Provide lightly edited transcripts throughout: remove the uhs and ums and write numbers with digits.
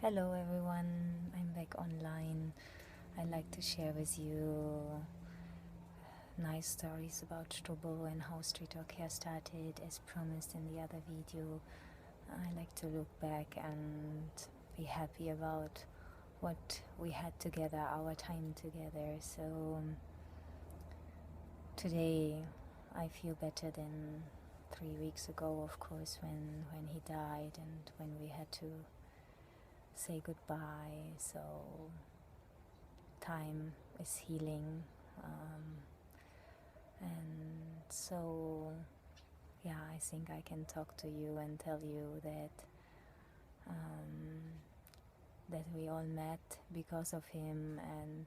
Hello everyone, I'm back online. I'd like to share with you nice stories about Strubel and how street dog care started as promised in the other video. I like to look back and be happy about what we had together, our time together. So today I feel better than 3 weeks ago, of course, when he died and when we had to say goodbye. So time is healing, and so yeah, I think I can talk to you and tell you that we all met because of him, and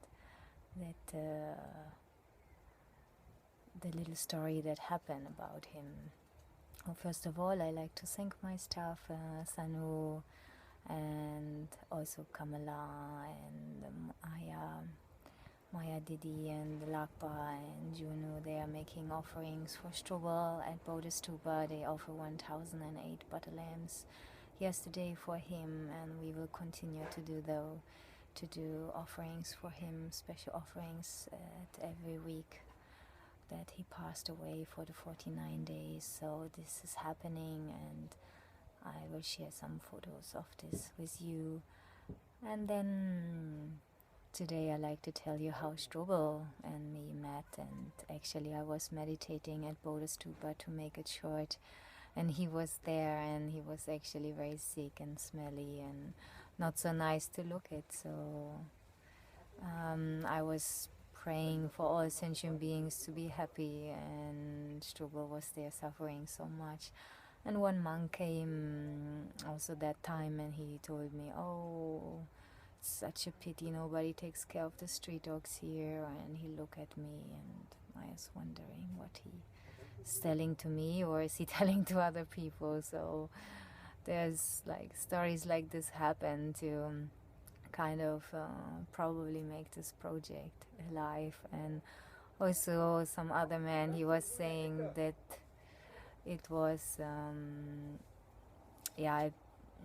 that the little story that happened about him. Well, first of all, I like to thank my staff, Sanu, and also Kamala and Maya Didi and Lakpa and Juno. They are making offerings for Strubel at Bodestuba. They offer 1008 butter lamps yesterday for him, and we will continue to do offerings for him, special offerings at every week that he passed away for the 49 days. So this is happening, and I will share some photos of this with you. And then today I like to tell you how Strubel and me met, and actually I was meditating at Bodestupa, to make it short, and he was there, and he was actually very sick and smelly and not so nice to look at. So I was praying for all sentient beings to be happy, and Strubel was there suffering so much. And one monk came also that time, and he told me, oh, it's such a pity nobody takes care of the street dogs here. And he looked at me, and I was wondering what he is telling to me, or is he telling to other people. So there's like stories like this happen to kind of probably make this project alive. And also some other man, he was saying that it was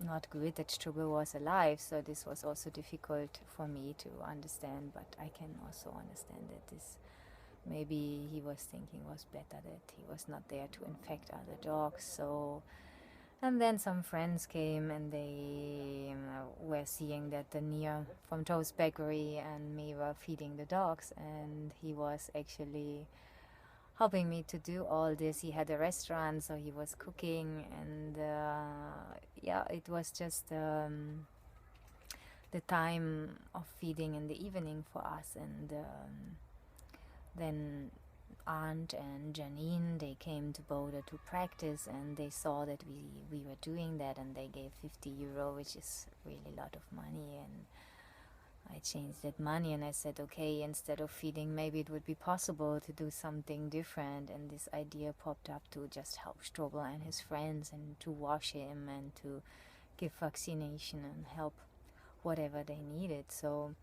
not good that Strubel was alive, so this was also difficult for me to understand, but I can also understand that this maybe he was thinking was better that he was not there to infect other dogs. So, and then some friends came, and they were seeing that the near from Toast Bakery and me were feeding the dogs, and he was actually helping me to do all this. He had a restaurant, so he was cooking, and it was just the time of feeding in the evening for us. And then Aunt and Janine, they came to Boulder to practice, and they saw that we were doing that, and they gave €50, which is really a lot of money. And I changed that money, and I said, okay, instead of feeding, maybe it would be possible to do something different. And this idea popped up to just help Strobel and his friends, and to wash him, and to give vaccination and help whatever they needed. So,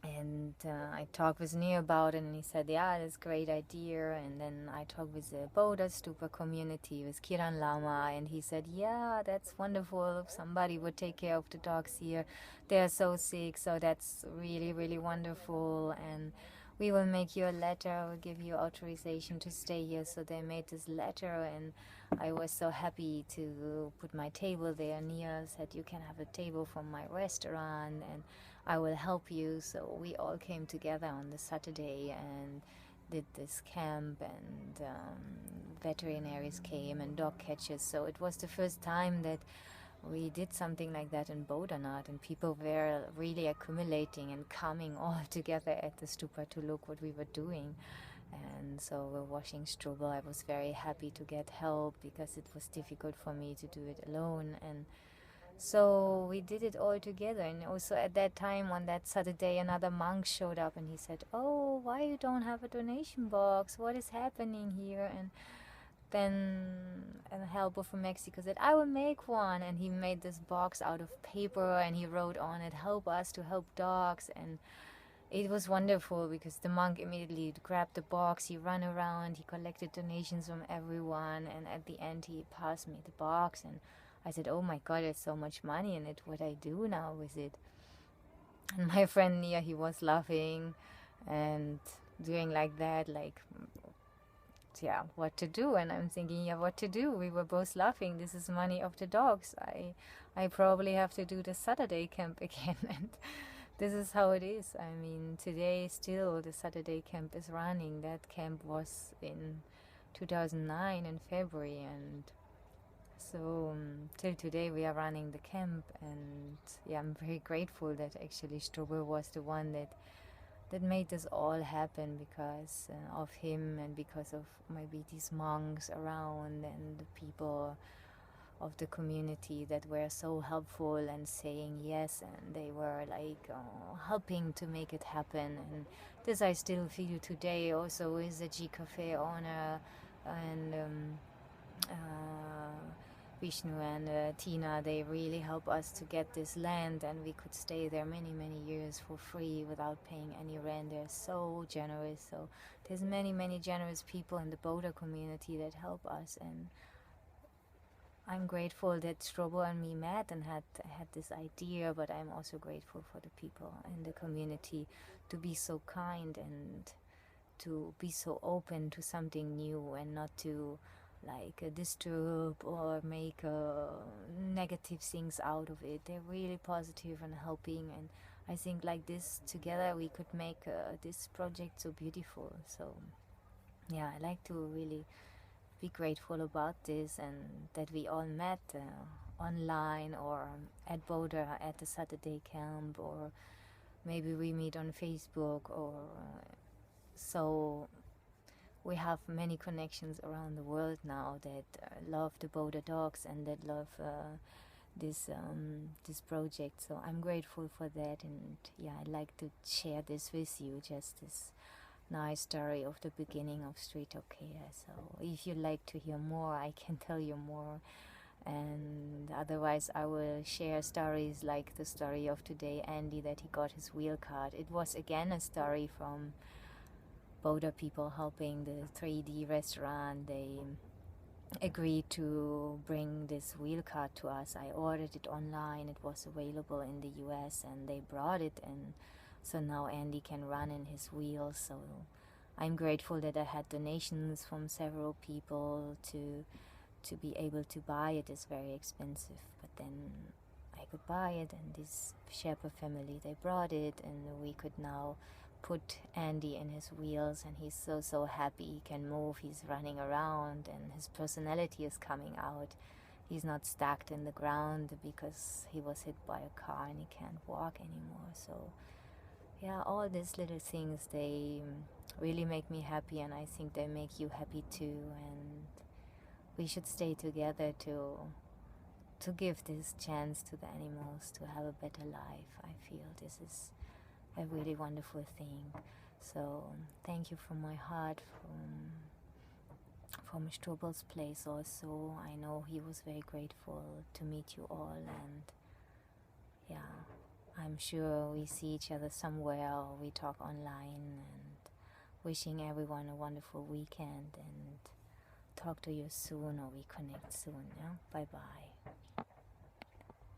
and I talked with Neil about it, and he said, yeah, that's a great idea. And then I talked with the Boda Stupa community, with Kiran Lama, and he said, yeah, that's wonderful if somebody would take care of the dogs here. They're so sick, so that's really, really wonderful. And we will make you a letter, we'll give you authorization to stay here. So they made this letter, and I was so happy to put my table there. Nia said, you can have a table from my restaurant, and I will help you. So we all came together on the Saturday and did this camp, and veterinaries came, and dog catchers. So it was the first time that we did something like that in Bodernat, and people were really accumulating and coming all together at the stupa to look what we were doing. And so we're washing Strubel. I was very happy to get help, because it was difficult for me to do it alone. And so we did it all together. And also at that time, on that Saturday, another monk showed up, and he said, oh, why you don't have a donation box? What is happening here? And then a helper from Mexico said, I will make one. And he made this box out of paper, and he wrote on it, help us to help dogs. And it was wonderful, because the monk immediately grabbed the box, he ran around, he collected donations from everyone, and at the end he passed me the box, and I said, oh my God, there's so much money in it. What I do now with it? And my friend Nia, he was laughing and doing like that, like, yeah, what to do? And I'm thinking, yeah, what to do? We were both laughing. This is money of the dogs. I probably have to do the Saturday camp again. And this is how it is. I mean, today still the Saturday camp is running. That camp was in 2009 in February, and so till today we are running the camp. And yeah, I'm very grateful that actually Strubel was the one that made this all happen, because of him, and because of maybe these monks around and the people of the community that were so helpful and saying yes, and they were like helping to make it happen. And this I still feel today also with the G Cafe owner and Vishnu and Tina. They really help us to get this land, and we could stay there many years for free without paying any rent. They're so generous. So there's many generous people in the Boulder community that help us, and I'm grateful that Strobel and me met and had this idea. But I'm also grateful for the people in the community to be so kind and to be so open to something new, and not to like disturb or make negative things out of it. They're really positive and helping, and I think like this together we could make this project so beautiful. So yeah, I like to really be grateful about this, and that we all met online or at Boulder at the Saturday camp, or maybe we meet on Facebook, or so we have many connections around the world now that love the Boulder dogs and that love this project. So I'm grateful for that, and yeah, I'd like to share this with you, just this nice story of the beginning of Street Dog Care. So if you'd like to hear more, I can tell you more, and otherwise I will share stories like the story of today, Andy, that he got his wheel card. It was again a story from Boulder people helping the 3D restaurant. They agreed to bring this wheel cart to us. I ordered it online. It was available in the US, and they brought it, and so now Andy can run in his wheels. So I'm grateful that I had donations from several people to be able to buy it. It's very expensive, but then I could buy it, and this Sherpa family, they brought it, and we could now put Andy in his wheels, and he's so happy. He can move, he's running around, and his personality is coming out. He's not stuck in the ground because he was hit by a car and he can't walk anymore. So yeah, all these little things, they really make me happy, and I think they make you happy too. And we should stay together to give this chance to the animals to have a better life. I feel this is a really wonderful thing. So thank you from my heart, from Strubel's place also. I know he was very grateful to meet you all, and yeah, I'm sure we see each other somewhere, or we talk online, and wishing everyone a wonderful weekend, and talk to you soon, or we connect soon. Yeah, bye bye.